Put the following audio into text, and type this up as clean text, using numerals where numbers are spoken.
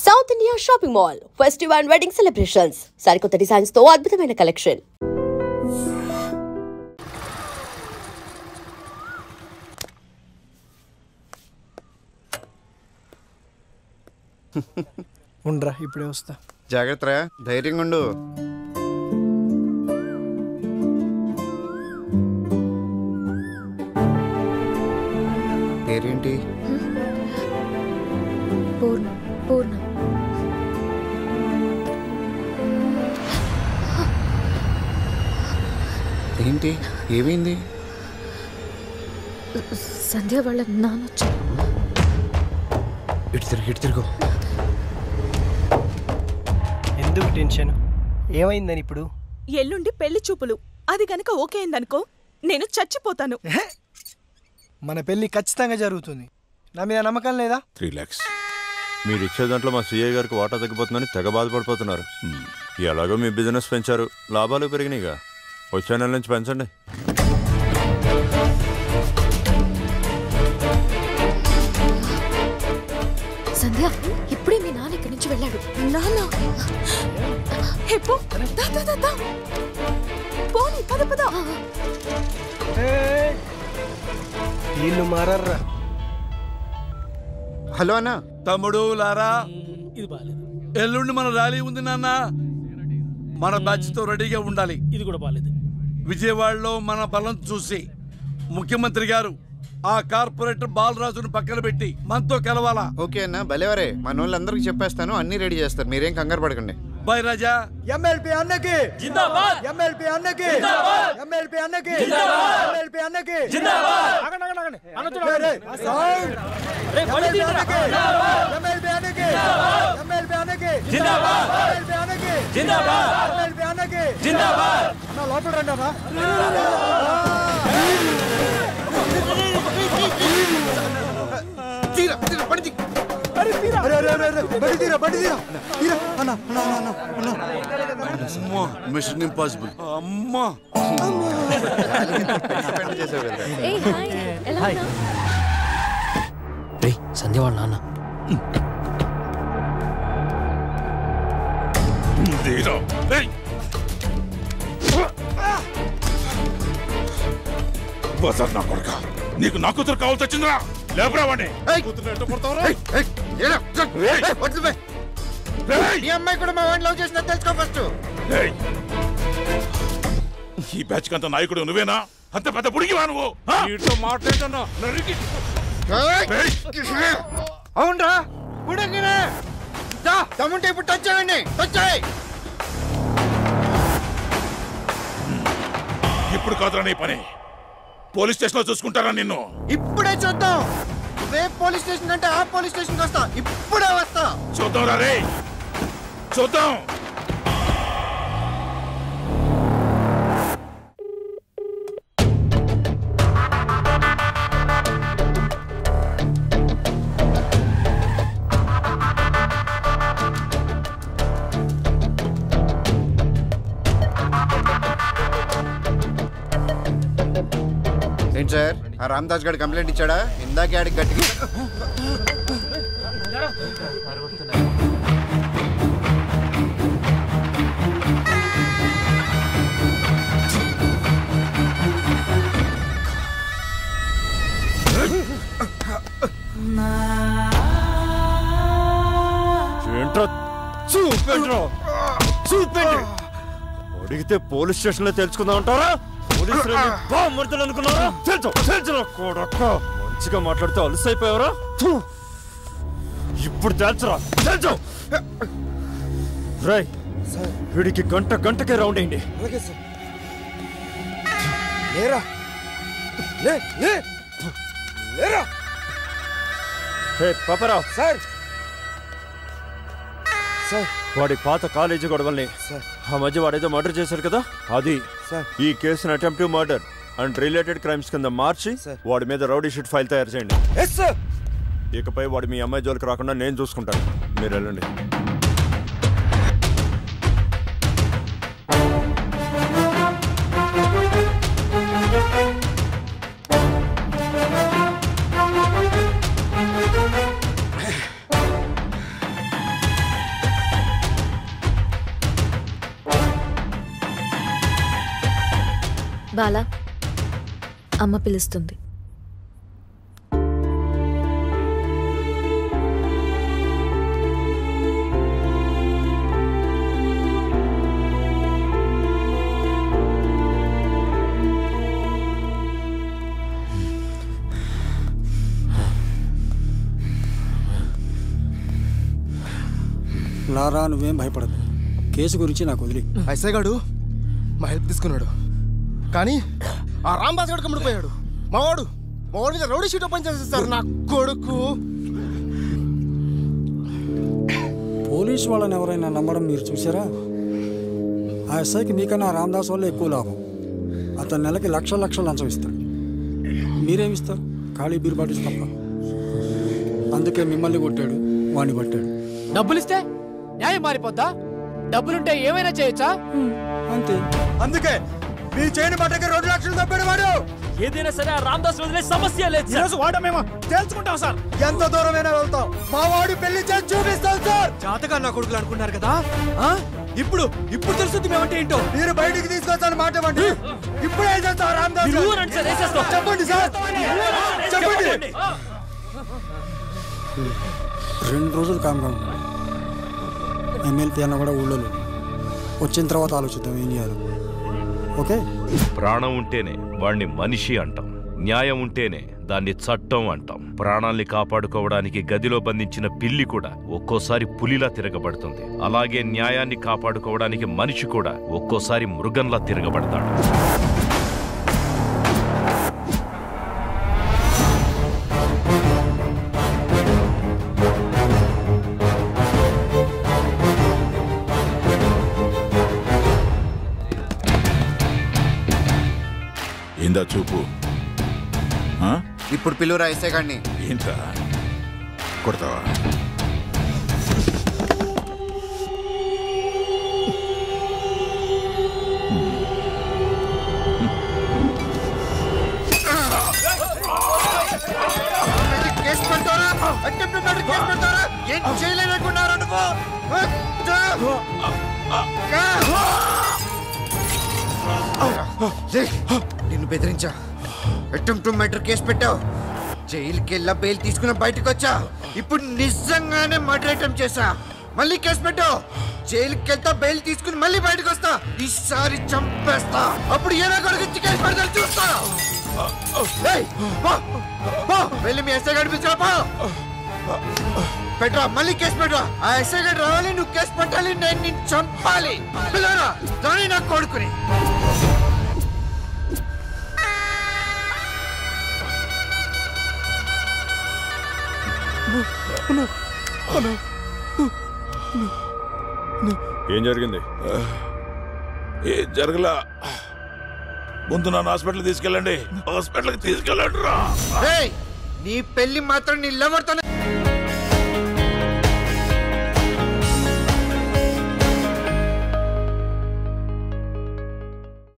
South India shopping mall festival and wedding celebrations సరికొత్త designs తో అద్భుతమైన కలెక్షన్. ఉండ్రా ఇప్పుడే వస్తా. జాగ్రత్త, ధైర్యంగా ఉండు. పేరేంటి? పూర్ణ. పూర్ణ. ఏంటి, ఏమైంది? సంధ్య వాళ్ళ నాన్న వచ్చారు. ఇటు తిరుగు. ఎందుకు టెన్షన్? ఏమైందని ఇప్పుడు? ఎల్లుండి పెళ్లి చూపులు. అది కనుక ఓకే అయిందనుకో, నేను చచ్చిపోతాను. మన పెళ్లి ఖచ్చితంగా జరుగుతుంది. నా మీద నమ్మకం లేదా? 3 lakhs మీరు ఇచ్చే దాంట్లో మా సిఐ గారికి వాటా తగ్గిపోతుందని తెగ బాధపడిపోతున్నారు. ఎలాగో మీ బిజినెస్ పెంచారు, లాభాలు పెరిగినాయిగా. వచ్చే నెల నుంచి పెంచండి. సంధ్య, ఇప్పుడే మీ నాన్న ఇక్కడి నుంచి వెళ్ళాడు. నాన్న పోనీ పద పద. వీళ్ళు మారర్రా. హలో అన్న. తమ్ముడు లారా, ఎల్లుండి మన ర్యాలీ ఉంది నాన్న. మన బ్యాచ్ తో రెడీగా ఉండాలి. ఇది కూడా బాలేదు. విజయవాడలో మన బలం చూసి ముఖ్యమంత్రి గారు ఆ కార్పొరేటర్ బాలరాజును పక్కన పెట్టి మనతో కలవాలా? ఓకే అన్న, భలేవరే. మన వాళ్ళందరికి చెప్పేస్తాను, అన్ని రెడీ చేస్తారు, మీరేం కంగారు పడకండి. బాయ్ రాజా. ఎమ్మెల్పీ అన్నకి జిందాబాద్. ఎమ్మెల్పీ అన్నకి జిందాబాద్. ఎమ్మెల్పీ అన్నకి జిందాబాద్. ఎమ్మెల్పీ అన్నకి జిందాబాద్. ఆగండి. సౌండ్. ఎమ్మెల్పీ అన్నకి జిందాబాద్. ఎమ్మెల్పీ అన్నకి జిందాబాద్. ఎమ్మెల్పీ అన్నకి జిందాబాద్. ఎమ్మెల్పీ అన్నకి జిందాబాద్. ఎమ్మెల్పీ అన్నకి జిందాబాద్. అన్న లోపల రండి అన్న. Mission impossible. అమ్మా సంధ్య వాళ్ళ నాన్న. నా కొడుక, నీకు నా కూతురు కావాల్సి వచ్చిందిరా. లేపరా వాడిని. ఈ అమ్మాయి కూడా మా వాడిని లవ్ చేసినా తెలుసుకో ఫస్ట్. ఈ బ్యాచ్ కంత నాయకుడు నువ్వేనా? అంత పెద్ద పుడిగివా నువ్వు? మాట్లాడుతున్నా. అవునరా, పుడగినే తమ్ముంటే ఇప్పుడు టచ్ చేయండి. ఇప్పుడు కాదురా నీ పని. పోలీస్ స్టేషన్ లో చూసుకుంటారా నిన్ను? ఇప్పుడే చూద్దాం. రేపు పోలీస్ స్టేషన్ అంటే ఆ పోలీస్ స్టేషన్ వస్తా. ఇప్పుడే వస్తా. చూద్దాం రే, చూద్దాం. ఏంటి సార్, ఆ రామదాస్ గారు కంప్లైంట్ ఇచ్చాడా? ఇందాకే ఆడికి గట్టిగా. అడిగితే పోలీస్ స్టేషన్ లో తెలుసుకుందాం అంటారా? పోలీసులు అనుకున్నారా? మంచిగా మాట్లాడితే అలసైపోయావరా? ఇప్పుడు తెలుసురా. రై, వీడికి గంటకే రౌండ్ అయింది. పాపరావు సార్, వాడి పాత కాలేజీ గొడవల్ని ఆ మధ్య వాడేదో మర్డర్ చేశారు కదా, అది ఈ కేసును attentive murder and related crimes కింద మార్చి వాడి మీద రౌడీ షీట్ ఫైల్ తయారు చేయండి. ఇకపై వాడు మీ అమ్మాయి జోలికి రాకుండా నేను చూసుకుంటాను. మీరు వెళ్ళండి. బాలా, అమ్మ పిలుస్తుంది. లారా, నువ్వేం భయపడదు. కేసు గురించి నాకు వదిలి. ఐసే గాడు మా హెల్ప్ తీసుకున్నాడు, కానీ ఆ రాంబాస్ గడు కమ్ముడిపోయాడు. మావాడు మీద రౌడీ షీట్ ఓపెన్ చేసేస్తారు. నా కొడుకు. పోలీసు వాళ్ళని ఎవరైనా నమ్మడం మీరు చూసారా? ఆ ఎస్ఐకి మీకన్నా రామదాస్ వల్ల ఎక్కువ లాభం. అతను నెలకి లక్షలు లంచం ఇస్తాడు. మీరేమిస్తారు? ఖాళీ బీర్ బాటిల్స్ తప్ప. అందుకే మిమ్మల్ని కొట్టాడు, వాణ్ణి పట్టాడు. డబ్బులిస్తే న్యాయం మారిపోద్దా? డబ్బులుంటే ఏమైనా చేయొచ్చా? అంతే. అందుకే మీ చేయని మాటకి 2 లక్షలు తప్పాడు వాడు. ఏదైనా సరే ఆ రామదాస్ వదిలే సమస్య లేదు. ఈరోజు వాడమేమో తేల్చుకుంటాం సార్. ఎంత దూరమైనా వెళ్తాం. మా వాడు పెళ్లి చేసి చూపిస్తాం సార్. జాతగా నా కొడుకులు అనుకున్నారు కదా, ఇప్పుడు తెలుస్తుంది మేమంటే ఏంటో. మీరు బయటికి తీసుకొస్తాను మాట ఇవ్వండి. ఇప్పుడు ఏం చేస్తావు రామదాస్? చెప్పండి సార్, చెప్పండి. 2 రోజులు కామ్గా ఉన్నాడు. ఎమ్మెల్పీ అన్న కూడా ఊళ్ళో లేదు. వచ్చిన తర్వాత ఆలోచిద్దాం ఏం చేయాలి. ఓకే? ప్రాణం ఉంటేనే వాణ్ణి మనిషి అంటాం, న్యాయం ఉంటేనే దాన్ని చట్టం అంటాం. ప్రాణాల్ని కాపాడుకోవడానికి గదిలో బంధించిన పిల్లి కూడా ఒక్కోసారి పులిలా తిరగబడుతుంది. అలాగే న్యాయాన్ని కాపాడుకోవడానికి మనిషి కూడా ఒక్కోసారి మృగంలా తిరగబడతాడు. ఇందా చూపు. ఇప్పుడు పిలువురా ఎస్ఐ గాడిని. ఇంత కొడతావా? కేసు పెడతారా? అటెంప్ట్ మర్డర్ కేసు పెడతారా? ఏం చేయలేనుకున్నారా నువ్వు? నిన్ను బెదిరించా, అటెంప్ట్ మర్డర్ కేసు పెట్టావు, జైలుకి వెళ్ళా బెయిల్ తీసుకున్న బయటకు వచ్చా. ఇప్పుడు నిజంగానే మర్డర్ అటెంప్ట్ చేశా, మళ్ళీ కేసు పెట్టావు. జైలుకి వెళ్తా, బెయిల్ తీసుకుని మళ్ళీ బయటకు వస్తా. ఈసారి చంపేస్తా. అప్పుడు ఏదో కొడుకు కేసు పెడతాను చూస్తా. వెళ్ళి మీ ఎస్ఐ గారి పిలిచిరా. పెట్టరా, మళ్ళీ కేసు పెట్టరా. ఆ ఎస్ఐ గారు రావాలి, నువ్వు కేసు పెట్టాలి, నేను నిన్ను చంపాలి. పిల్లరా రాని నా కొడుకుని. ఏం జరిగింది? ఏం జరగలా. ముందు నన్ను హాస్పిటల్ తీసుకెళ్ళండి. హాస్పిటల్కి తీసుకెళ్ళండి రా. నీ పెళ్లి మాత్రం నీ లవర్తోనే.